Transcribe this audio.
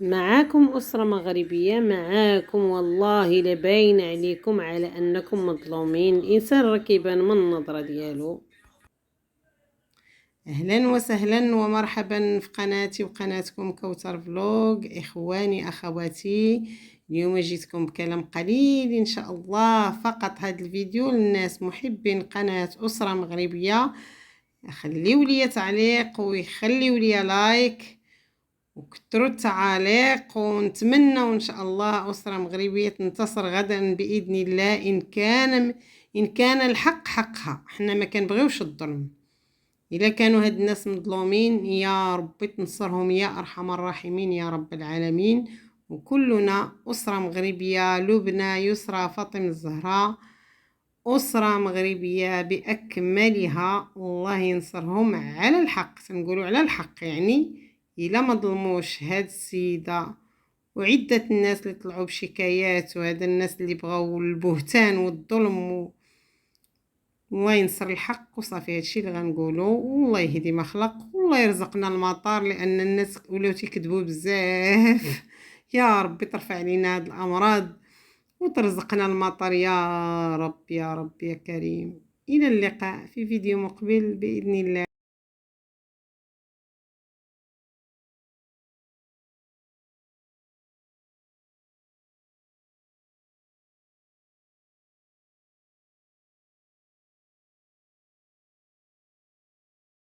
معاكم أسرة مغربية، معاكم والله لباين عليكم على أنكم مظلومين. الإنسان راه كيبان من النظرة ديالو. اهلا وسهلا ومرحبا في قناتي وقناتكم كوثر فلوق. اخواني اخواتي، اليوم جيتكم بكلام قليل ان شاء الله. فقط هذا الفيديو للناس محبين قناة أسرة مغربية. خليوا لي تعليق ويخليوا لي لايك وكثروا التعاليق، ونتمنى ان شاء الله أسرة مغربية تنتصر غدا بإذن الله. إن كان الحق حقها، حنا ما كنبغيوش الظلم. إلا كانوا هاد الناس مظلومين يا ربي تنصرهم يا أرحم الراحمين يا رب العالمين. وكلنا أسرة مغربية، لبنى، يسرى، فاطمة الزهراء، أسرة مغربية بأكملها. الله ينصرهم على الحق، تنقولوا على الحق يعني. إلا ما ظلموش هاد السيدة وعدة الناس اللي طلعوا بشكايات، وهذا الناس اللي بغاو البهتان والظلم، الله ينصر الحق وصافي. هادشي اللي غنقولوا، والله يهدي ما خلق، والله يرزقنا المطار لان الناس ولاو تيكذبوا بزاف. يا ربي ترفع علينا هاد الامراض وترزقنا المطر يا رب يا رب يا كريم. الى اللقاء في فيديو مقبل باذن الله.